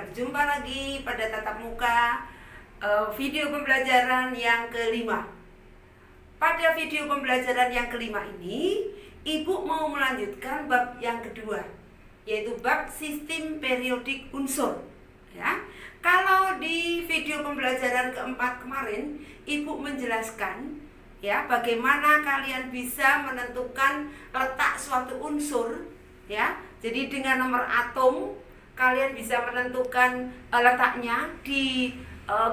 berjumpa lagi pada tatap muka video pembelajaran yang kelima. Pada video pembelajaran yang kelima ini, Ibu mau melanjutkan bab yang kedua, yaitu bab sistem periodik unsur. Ya, kalau di video pembelajaran keempat kemarin, Ibu menjelaskan ya bagaimana kalian bisa menentukan letak suatu unsur. Ya, jadi dengan nomor atom kalian bisa menentukan letaknya di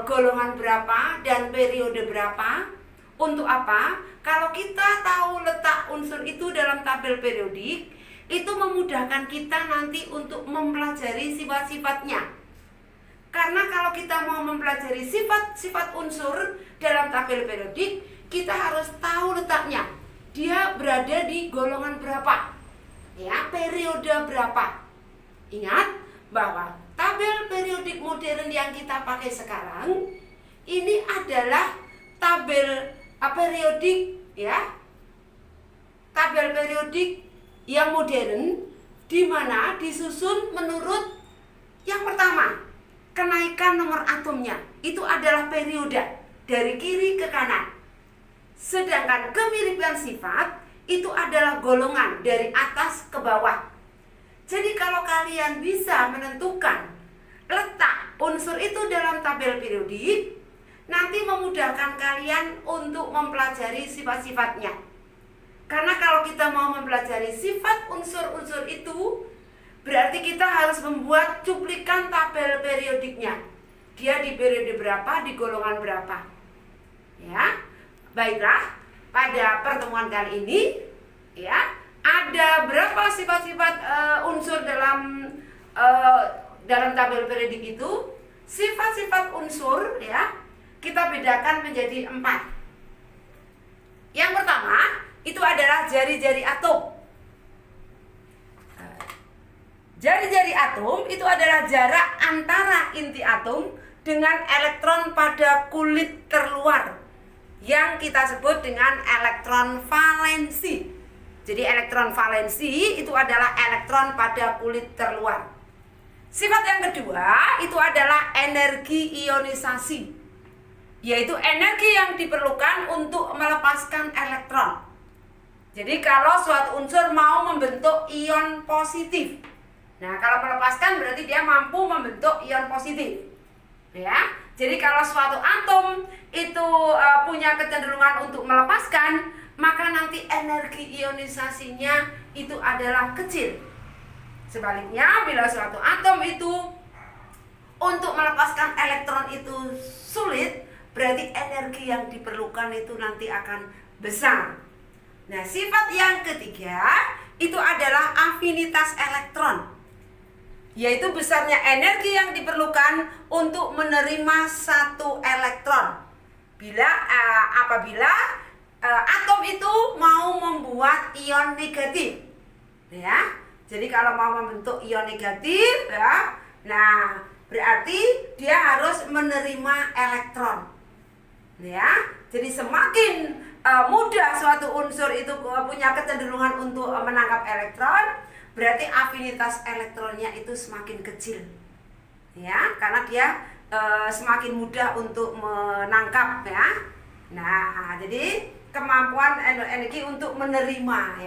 golongan berapa dan periode berapa. Untuk apa? Kalau kita tahu letak unsur itu dalam tabel periodik, itu memudahkan kita nanti untuk mempelajari sifat-sifatnya. Karena kalau kita mau mempelajari sifat-sifat unsur dalam tabel periodik, kita harus tahu letaknya. Dia berada di golongan berapa? Ya, periode berapa? Ingat bahwa tabel periodik modern yang kita pakai sekarang ini adalah tabel periodik ya. Tabel periodik yang modern di mana disusun menurut yang pertama, kenaikan nomor atomnya. Itu adalah periode dari kiri ke kanan. Sedangkan kemiripan sifat itu adalah golongan dari atas ke bawah. Jadi kalau kalian bisa menentukan letak unsur itu dalam tabel periodik, nanti memudahkan kalian untuk mempelajari sifat-sifatnya. Karena kalau kita mau mempelajari sifat unsur-unsur itu, berarti kita harus membuat cuplikan tabel periodiknya. Dia di periode berapa, di golongan berapa. Ya, baiklah, pada pertemuan kali ini, ya, ada berapa sifat-sifat unsur dalam tabel periodik itu? Sifat-sifat unsur ya kita bedakan menjadi 4. Yang pertama itu adalah jari-jari atom. Jari-jari atom itu adalah jarak antara inti atom dengan elektron pada kulit terluar yang kita sebut dengan elektron valensi. Jadi elektron valensi itu adalah elektron pada kulit terluar. Sifat yang kedua itu adalah energi ionisasi, yaitu energi yang diperlukan untuk melepaskan elektron. Jadi kalau suatu unsur mau membentuk ion positif, nah kalau melepaskan berarti dia mampu membentuk ion positif. Ya, jadi kalau suatu atom itu punya kecenderungan untuk melepaskan, maka nanti energi ionisasinya itu adalah kecil. Sebaliknya, bila suatu atom itu untuk melepaskan elektron itu sulit, berarti energi yang diperlukan itu nanti akan besar. Nah, sifat yang ketiga itu adalah afinitas elektron, yaitu besarnya energi yang diperlukan untuk menerima satu elektron. Apabila atom itu mau membuat ion negatif, ya. Jadi kalau mau membentuk ion negatif, ya, nah berarti dia harus menerima elektron, ya. Jadi semakin mudah suatu unsur itu punya kecenderungan untuk menangkap elektron, berarti afinitas elektronnya itu semakin kecil, ya, karena dia semakin mudah untuk menangkap, ya. Nah, jadi kemampuan energi untuk menerima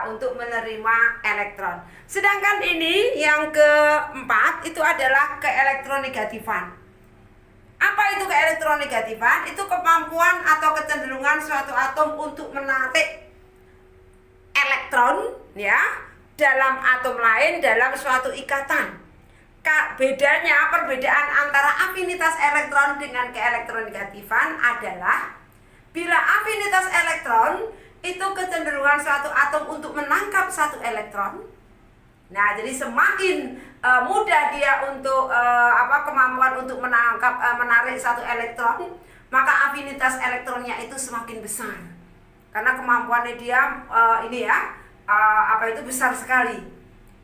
untuk menerima elektron. Sedangkan ini yang keempat itu adalah keelektronegatifan. Apa itu keelektronegatifan? Itu kemampuan atau kecenderungan suatu atom untuk menarik elektron ya dalam atom lain dalam suatu ikatan. Perbedaan antara afinitas elektron dengan keelektronegatifan adalah bila afinitas elektron itu kecenderungan suatu atom untuk menangkap satu elektron. Nah, jadi semakin mudah dia untuk kemampuan untuk menarik satu elektron, maka afinitas elektronnya itu semakin besar. Karena kemampuannya dia itu besar sekali.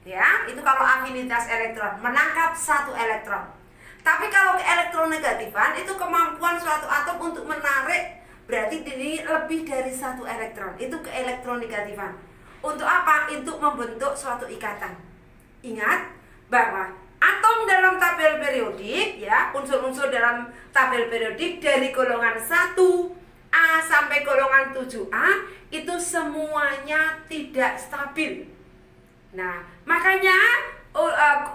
Ya, itu kalau afinitas elektron menangkap satu elektron. Tapi kalau keelektronegatifan itu kemampuan suatu atom untuk menarik, berarti ini lebih dari satu elektron. Itu keelektronegatifan. Untuk apa? Untuk membentuk suatu ikatan. Ingat bahwa atom dalam periodik ya, unsur-unsur dalam tabel periodik dari golongan 1A sampai golongan 7A itu semuanya tidak stabil. Nah, makanya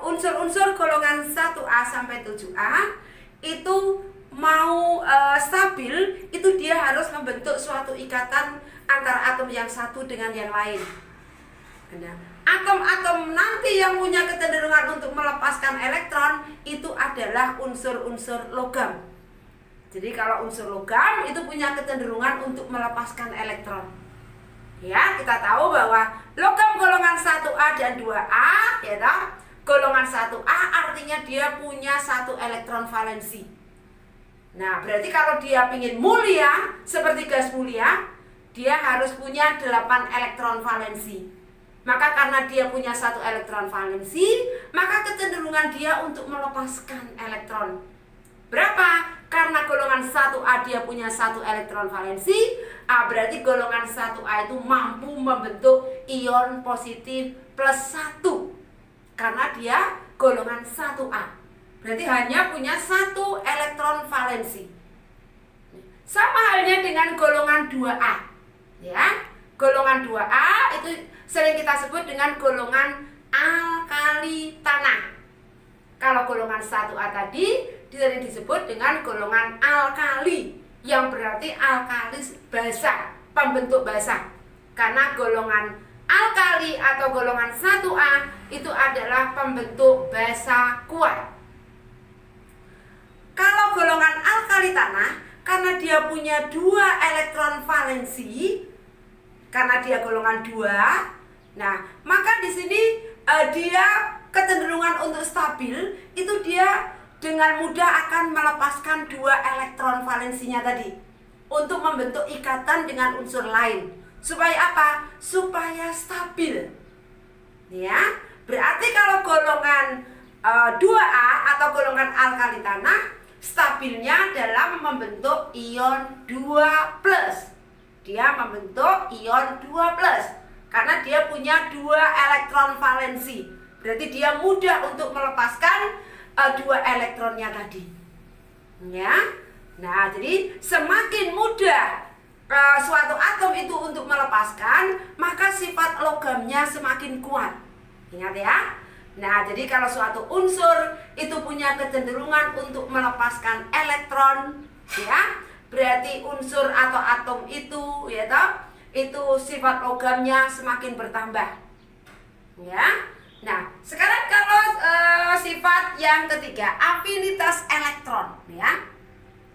unsur-unsur golongan 1A sampai 7A itu mau stabil, itu dia harus membentuk suatu ikatan antara atom yang satu dengan yang lain. Nah, atom-atom nanti yang punya kecenderungan untuk melepaskan elektron itu adalah unsur-unsur logam. Jadi kalau unsur logam itu punya kecenderungan untuk melepaskan elektron. Ya, kita tahu bahwa logam golongan 1A dan 2A ya toh. Golongan 1A artinya dia punya 1 elektron valensi. Nah, berarti kalau dia ingin mulia seperti gas mulia, dia harus punya 8 elektron valensi. Maka karena dia punya 1 elektron valensi, maka kecenderungan dia untuk melepaskan elektron berapa? Karena golongan 1A dia punya 1 elektron valensi, berarti golongan 1A itu mampu membentuk ion positif plus 1. Karena dia golongan 1A. Berarti hanya punya 1 elektron valensi. Sama halnya dengan golongan 2A. Ya, golongan 2A itu sering kita sebut dengan golongan alkali tanah. Kalau golongan 1A tadi sering disebut dengan golongan alkali, yang berarti alkali basa, pembentuk basa. Karena golongan alkali atau golongan 1A itu adalah pembentuk basa kuat. Kalau golongan alkali tanah, karena dia punya 2 elektron valensi, karena dia golongan 2, nah maka di sini dia kecenderungan untuk stabil itu dia dengan mudah akan melepaskan 2 elektron valensinya tadi untuk membentuk ikatan dengan unsur lain. Supaya apa? Supaya stabil. Ya, berarti kalau golongan 2A atau golongan alkali tanah stabilnya dalam membentuk ion 2+. Dia membentuk ion 2+. Karena dia punya 2 elektron valensi. Berarti dia mudah untuk melepaskan 2 elektronnya tadi. Ya. Nah, jadi semakin mudah suatu atom itu untuk melepaskan, maka sifat logamnya semakin kuat. Ingat ya. Nah, jadi kalau suatu unsur itu punya kecenderungan untuk melepaskan elektron, ya, berarti unsur atau atom itu, ya toh, itu sifat logamnya semakin bertambah. Ya. Nah, sekarang kalau sifat yang ketiga, afinitas elektron, ya.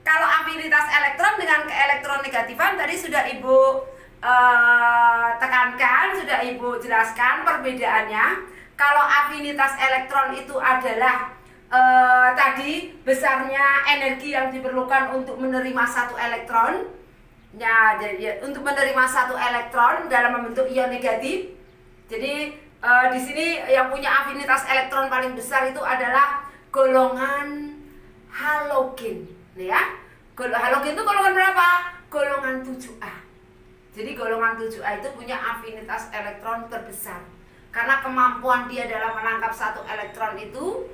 Kalau afinitas elektron dengan keelektronnegatifan tadi sudah Ibu tekankan, sudah Ibu jelaskan perbedaannya. Kalau afinitas elektron itu adalah tadi besarnya energi yang diperlukan untuk menerima 1 elektron. Ya, jadi untuk menerima 1 elektron dalam membentuk ion negatif. Jadi di sini yang punya afinitas elektron paling besar itu adalah golongan halogen, ya. Halogen itu golongan berapa? Golongan 7A. Jadi golongan 7A itu punya afinitas elektron terbesar. Karena kemampuan dia dalam menangkap 1 elektron itu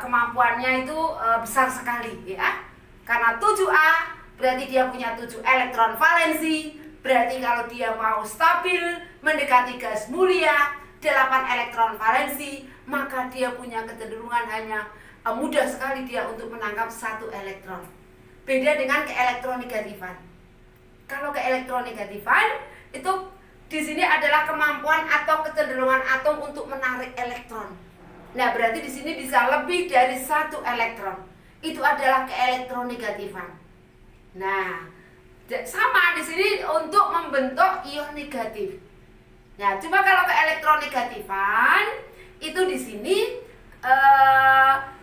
kemampuannya itu besar sekali, ya. Karena 7A berarti dia punya 7 elektron valensi. Berarti kalau dia mau stabil mendekati gas mulia 8 elektron valensi, maka dia punya kecenderungan hanya mudah sekali dia untuk menangkap 1 elektron. Beda dengan keelektronnegatifan. Kalau keelektronnegatifan itu di sini adalah kemampuan atau kecenderungan atom untuk menarik elektron. Nah, berarti di sini bisa lebih dari 1 elektron. Itu adalah keelektronnegatifan. Nah, sama di sini untuk membentuk ion negatif. Nah, cuma kalau keelektronnegatifan itu di sini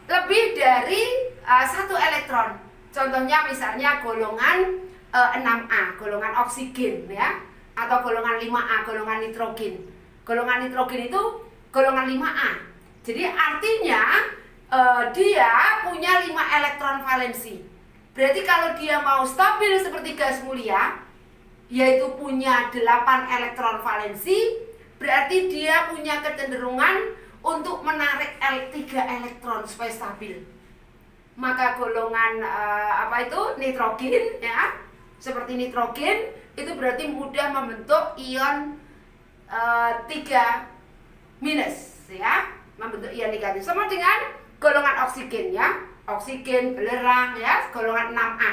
lebih dari 1 elektron. Contohnya misalnya golongan 6A, golongan oksigen, ya. Atau golongan 5A, golongan nitrogen. Golongan nitrogen itu golongan 5A. Jadi artinya dia punya 5 elektron valensi. Berarti kalau dia mau stabil seperti gas mulia, yaitu punya 8 elektron valensi, berarti dia punya kecenderungan untuk menarik 3 elektron supaya stabil. Maka golongan nitrogen ya, seperti nitrogen itu berarti mudah membentuk ion 3 minus ya, membentuk ion negatif. Sama dengan golongan oksigen ya, oksigen belerang ya, golongan 6A.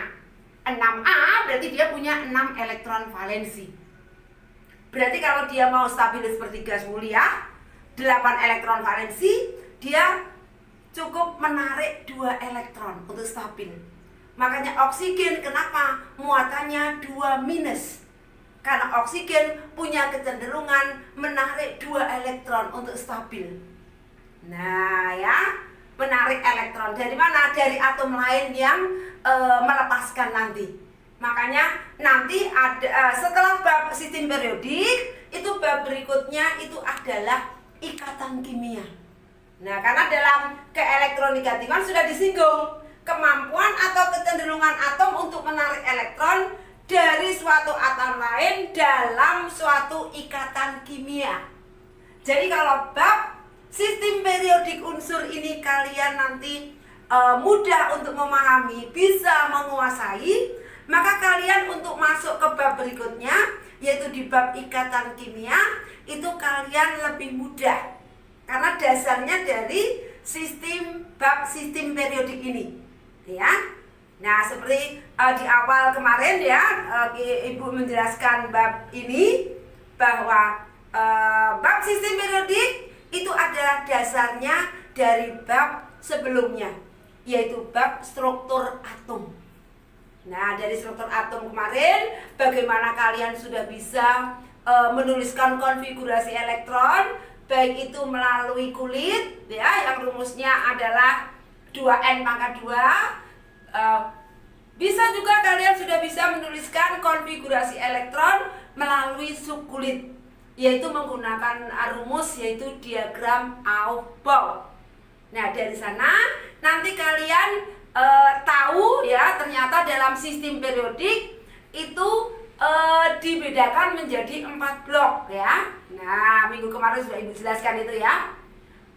6A berarti dia punya 6 elektron valensi. Berarti kalau dia mau stabil seperti gas mulia, 8 elektron valensi, dia cukup menarik 2 elektron untuk stabil. Makanya oksigen kenapa muatannya 2 minus? Karena oksigen punya kecenderungan menarik 2 elektron untuk stabil. Nah ya, menarik elektron dari mana? Dari atom lain yang melepaskan nanti. Makanya nanti ada setelah bab sistem periodik, itu bab berikutnya itu adalah ikatan kimia. Nah, karena dalam keelektronegativan sudah disinggung kemampuan atau kecenderungan atom untuk menarik elektron dari suatu atom lain dalam suatu ikatan kimia. Jadi kalau bab sistem periodik unsur ini kalian nanti mudah untuk memahami, bisa menguasai, maka kalian untuk masuk ke bab berikutnya, yaitu di bab ikatan kimia, itu kalian lebih mudah. Karena dasarnya dari bab sistem periodik ini, ya. Nah, seperti di awal kemarin ya, Ibu menjelaskan bab ini bahwa bab sistem periodik itu adalah dasarnya dari bab sebelumnya, yaitu bab struktur atom. Nah, dari struktur atom kemarin, bagaimana kalian sudah bisa menuliskan konfigurasi elektron, baik itu melalui kulit ya, yang rumusnya adalah 2N pangkat 2. Bisa juga kalian sudah bisa menuliskan konfigurasi elektron melalui subkulit, yaitu menggunakan rumus yaitu diagram Aufbau. Nah, dari sana nanti kalian tahu ya, ternyata dalam sistem periodik itu dibedakan menjadi 4 blok ya. Nah, minggu kemarin sudah Ibu jelaskan itu ya.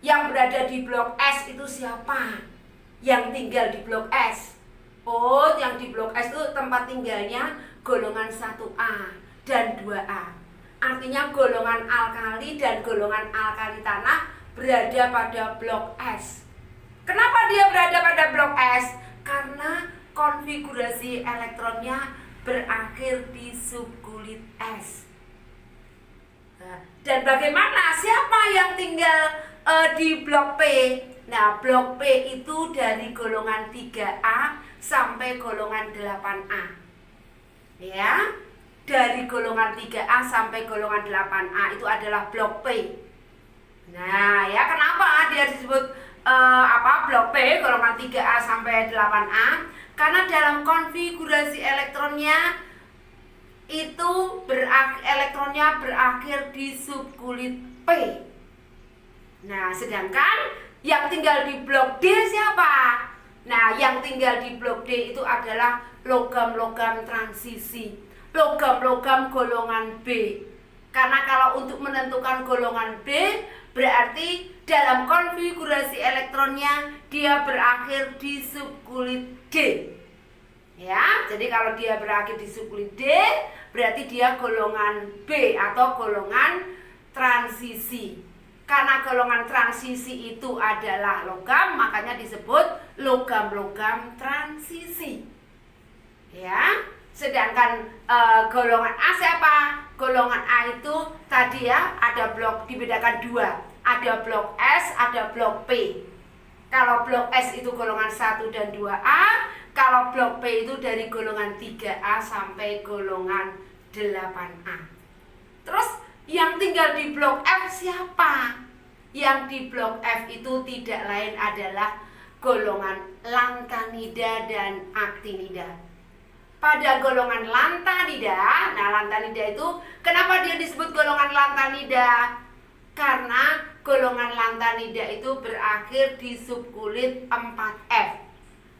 Yang berada di blok S itu siapa? Yang tinggal di blok S. Oh, yang di blok S itu tempat tinggalnya golongan 1A dan 2A. Artinya golongan alkali dan golongan alkali tanah berada pada blok S. Kenapa dia berada pada blok S? Karena konfigurasi elektronnya berakhir di subkulit S. Dan bagaimana? Siapa yang tinggal di blok P? Nah, blok P itu dari golongan 3A sampai golongan 8A. Ya, dari golongan 3A sampai golongan 8A itu adalah blok P. Nah, ya kenapa dia disebut blok P golongan 3A sampai 8A? Karena dalam konfigurasi elektronnya itu elektronnya berakhir di subkulit P. Nah, sedangkan yang tinggal di blok D siapa? Nah, yang tinggal di blok D itu adalah logam-logam transisi, logam-logam golongan B. Karena kalau untuk menentukan golongan B, berarti dalam konfigurasi elektronnya dia berakhir di subkulit D. Ya, jadi kalau dia berakhir di subkulit D, berarti dia golongan B atau golongan transisi. Karena golongan transisi itu adalah logam, makanya disebut logam-logam transisi. Ya, sedangkan golongan A siapa? Golongan A itu tadi ya, ada blok dibedakan 2. Ada blok S, ada blok P. Kalau blok S itu golongan 1 dan 2A, kalau blok P itu dari golongan 3A sampai golongan 8A. Terus yang tinggal di blok F siapa? Yang di blok F itu tidak lain adalah golongan lantanida dan aktinida. Pada golongan lantanida, nah lantanida itu kenapa dia disebut golongan lantanida? Karena golongan lantanida itu berakhir di subkulit 4F.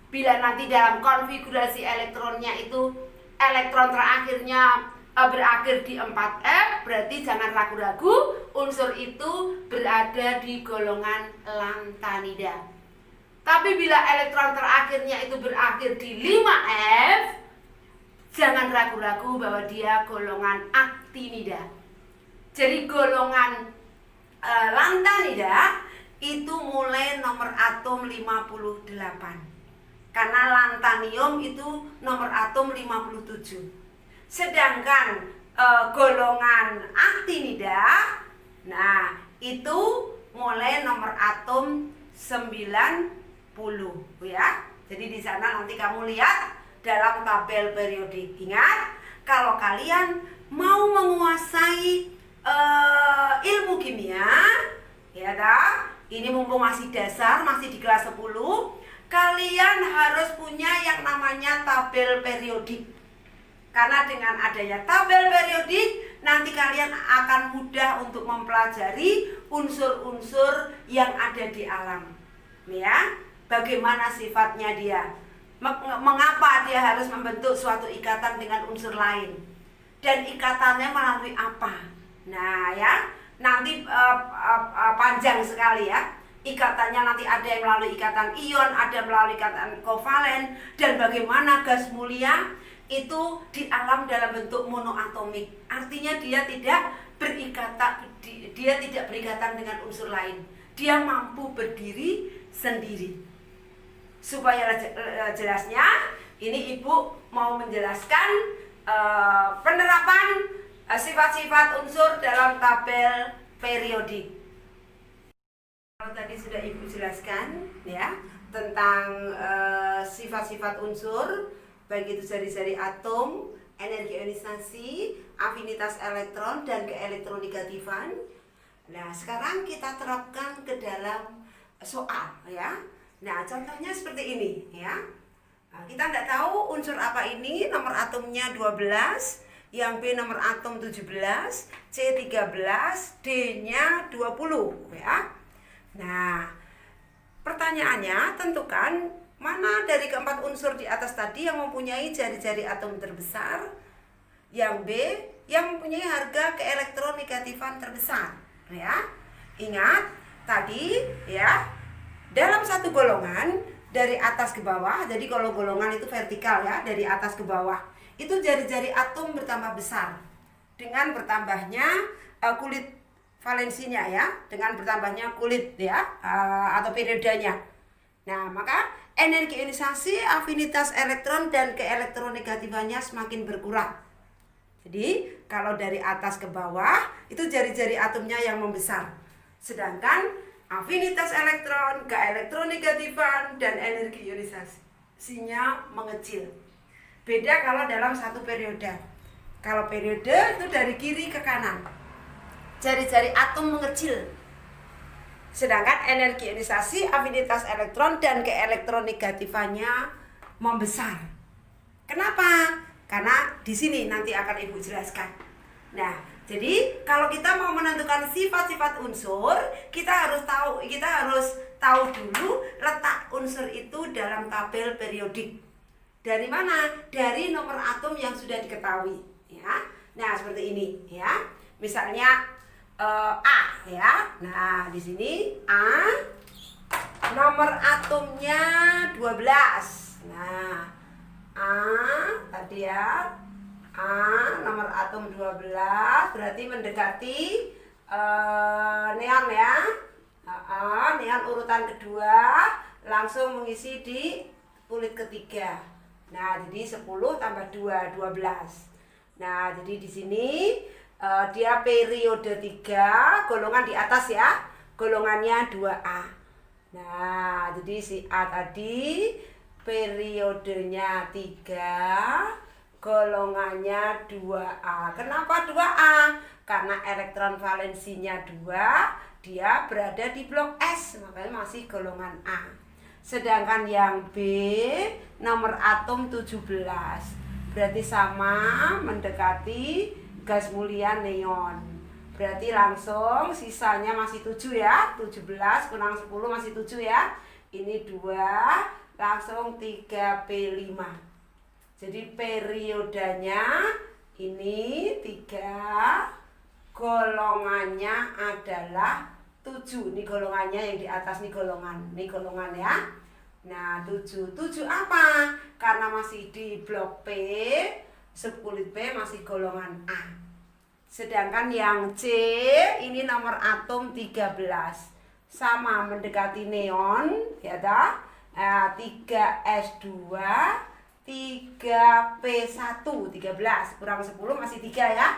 Bila nanti dalam konfigurasi elektronnya itu elektron terakhirnya berakhir di 4F, berarti jangan ragu-ragu, unsur itu berada di golongan lantanida. Tapi bila elektron terakhirnya itu berakhir di 5F, jangan ragu-ragu bahwa dia golongan aktinida. Jadi golongan lantanida itu mulai nomor atom 58. Karena lantanium itu nomor atom 57. Sedangkan golongan aktinida, nah itu mulai nomor atom 90 ya. Jadi di sana nanti kamu lihat dalam tabel periodik. Ingat, kalau kalian mau menguasai ilmu kimia, ya dah, ini mumpung masih dasar, masih di kelas 10, kalian harus punya yang namanya tabel periodik. Karena dengan adanya tabel periodik, nanti kalian akan mudah untuk mempelajari unsur-unsur yang ada di alam. Ya, bagaimana sifatnya dia, mengapa dia harus membentuk suatu ikatan dengan unsur lain, dan ikatannya melalui apa. Nah ya, nanti panjang sekali ya. Ikatannya nanti ada yang melalui ikatan ion, ada melalui ikatan kovalen, dan bagaimana gas mulia itu di alam dalam bentuk monoatomik. Artinya dia tidak berikatan dengan unsur lain. Dia mampu berdiri sendiri. Supaya jelasnya, ini Ibu mau menjelaskan penerapan sifat-sifat unsur dalam tabel periodik. Kalau tadi sudah Ibu jelaskan ya tentang sifat-sifat unsur, baik itu jari-jari atom, energi ionisasi, afinitas elektron, dan keelektronegatifan. Nah, sekarang kita terapkan ke dalam soal ya. Nah, contohnya seperti ini ya. Nah, kita tidak tahu unsur apa ini, nomor atomnya 12, yang B nomor atom 17, C 13, D-nya 20 ya. Nah, pertanyaannya tentukan mana dari keempat unsur di atas tadi yang mempunyai jari-jari atom terbesar, yang B yang mempunyai harga keelektronegatifan terbesar ya. Ingat tadi ya, dalam satu golongan dari atas ke bawah, jadi kalau golongan itu vertikal ya, dari atas ke bawah, itu jari-jari atom bertambah besar dengan bertambahnya kulit valensinya ya, dengan bertambahnya kulit ya, atau periodenya. Nah, maka energi ionisasi, afinitas elektron, dan keelektronegatifannya semakin berkurang. Jadi kalau dari atas ke bawah itu jari-jari atomnya yang membesar, sedangkan afinitas elektron, keelektronegatifan, dan energi ionisasinya mengecil. Beda kalau dalam satu periode. Kalau periode itu dari kiri ke kanan, jari-jari atom mengecil, sedangkan energi ionisasi, afinitas elektron, dan keelektronegatifannya membesar. Kenapa? Karena di sini nanti akan Ibu jelaskan. Nah, jadi kalau kita mau menentukan sifat-sifat unsur, kita harus tahu dulu letak unsur itu dalam tabel periodik. Dari mana? Dari nomor atom yang sudah diketahui, ya. Nah, seperti ini, ya. Misalnya A, ya. Nah, di sini A nomor atomnya 12. Nah, A tadi ya. A nomor atom 12 berarti mendekati neon ya. Neon urutan kedua langsung mengisi di kulit ketiga. Nah, jadi 10 tambah 2, 12. Nah, jadi di sini dia periode 3, golongan di atas ya, golongannya 2A. Nah, jadi si A tadi periodenya 3, golongannya 2A. Kenapa 2A? Karena elektron valensinya 2, dia berada di blok S, makanya masih golongan A. Sedangkan yang B nomor atom 17, berarti sama, mendekati gas mulia neon. Berarti langsung sisanya masih 7 ya. 17 kurang 10 masih 7 ya. Ini 2, langsung 3P5. Jadi periodenya Ini 3, golongannya adalah 7. Ini golongannya yang di atas, nih golongan ya. Nah 7 apa? Karena masih di blok P, subkulit P masih golongan A. Sedangkan yang C ini nomor atom 13, sama mendekati neon ya dah. 3S2 3P1 13 kurang 10 masih 3 ya.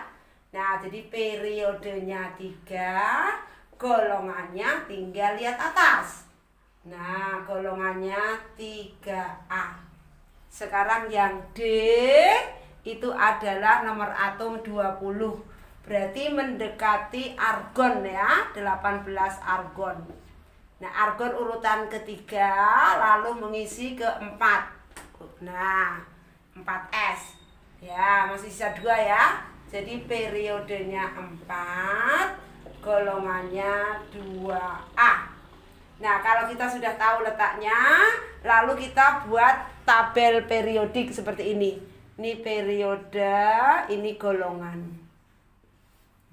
Nah jadi periodenya 3, golongannya tinggal lihat atas. Nah golongannya 3A. Sekarang yang D itu adalah nomor atom 20, berarti mendekati argon ya, 18 argon. Nah argon urutan ketiga, lalu mengisi ke 4. Nah 4S ya, masih sisa 2 ya. Jadi periodenya 4, golongannya 2A. Nah kalau kita sudah tahu letaknya, lalu kita buat tabel periodik seperti ini. Ini periode, ini golongan.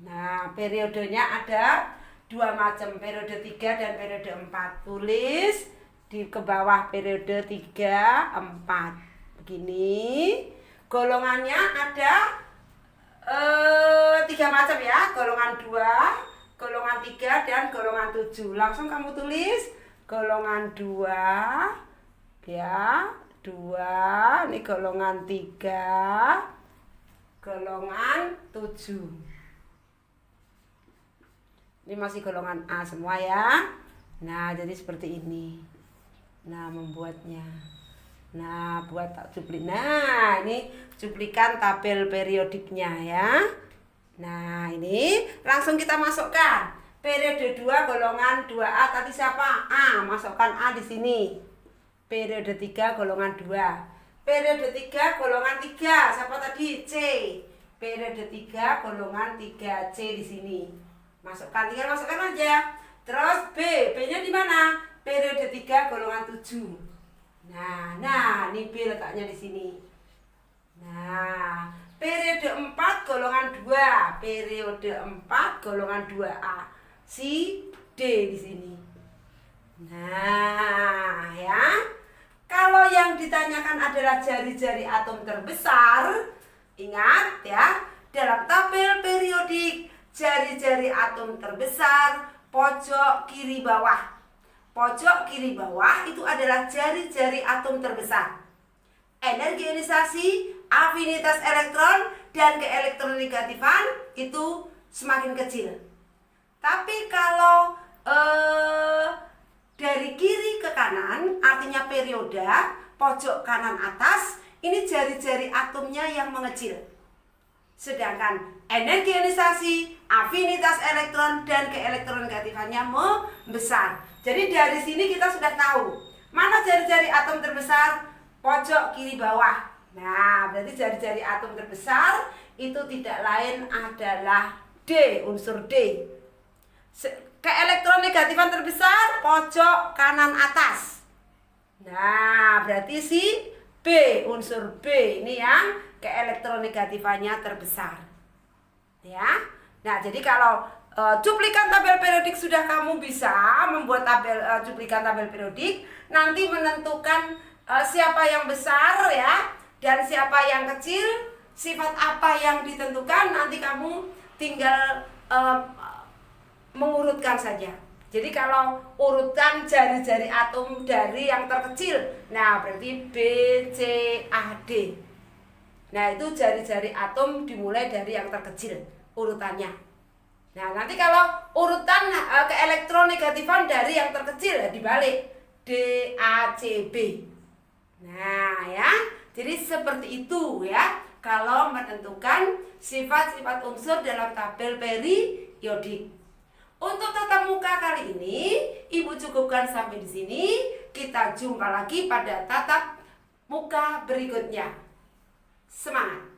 Nah periodenya ada 2 macam, periode 3 dan periode 4. Tulis di ke bawah periode 3, 4. Begini. Golongannya ada 3 macam ya, golongan 2, golongan 3 dan golongan 7. Langsung kamu tulis golongan 2 ya, 2, ini golongan 3, golongan 7. Ini masih golongan A semua ya. Nah jadi seperti ini. Nah membuatnya. Nah buat cuplikan. Nah ini cuplikan tabel periodiknya ya. Nah ini langsung kita masukkan. Periode 2 golongan 2A tadi siapa? A. Masukkan A di sini. Periode 3 golongan 2. Periode 3 golongan 3. Siapa tadi? C. Periode 3 golongan 3C di sini. Masukkan, tinggal masukkan aja. Terus B, B-nya di mana? Periode 3 golongan 7. Nah, ini B letaknya di sini. Nah, periode 4 golongan 2. Periode 4 golongan 2A. Si D di sini. Nah, ya. Kalau yang ditanyakan adalah jari-jari atom terbesar, ingat ya, dalam tabel periodik jari-jari atom terbesar pojok kiri bawah. Pojok kiri bawah itu adalah jari-jari atom terbesar. Energi ionisasi, afinitas elektron, dan keelektronnegatifan itu semakin kecil. Tapi kalau dari kiri ke kanan, artinya periode, pojok kanan atas, ini jari-jari atomnya yang mengecil. Sedangkan energi ionisasi, afinitas elektron, dan keelektronegatifannya membesar. Jadi dari sini kita sudah tahu mana jari-jari atom terbesar, pojok kiri bawah. Nah, berarti jari-jari atom terbesar itu tidak lain adalah D, unsur D. Keelektronnegatifan terbesar, pojok kanan atas. Nah, berarti si B, unsur B ini yang keelektronegatifannya terbesar. Ya. Nah, jadi kalau cuplikan tabel periodik sudah kamu bisa membuat tabel cuplikan tabel periodik, nanti menentukan siapa yang besar ya dan siapa yang kecil, sifat apa yang ditentukan, nanti kamu tinggal mengurutkan saja. Jadi kalau urutan jari-jari atom dari yang terkecil, nah berarti B, C, A, D. Nah itu jari-jari atom dimulai dari yang terkecil urutannya. Nah nanti kalau urutan keelektronnegatifan dari yang terkecil dibalik, D, A, C, B. Nah ya, jadi seperti itu ya kalau menentukan sifat-sifat unsur dalam tabel periodik. Untuk tatap muka kali ini, Ibu cukupkan sampai di sini. Kita jumpa lagi pada tatap muka berikutnya. Semangat!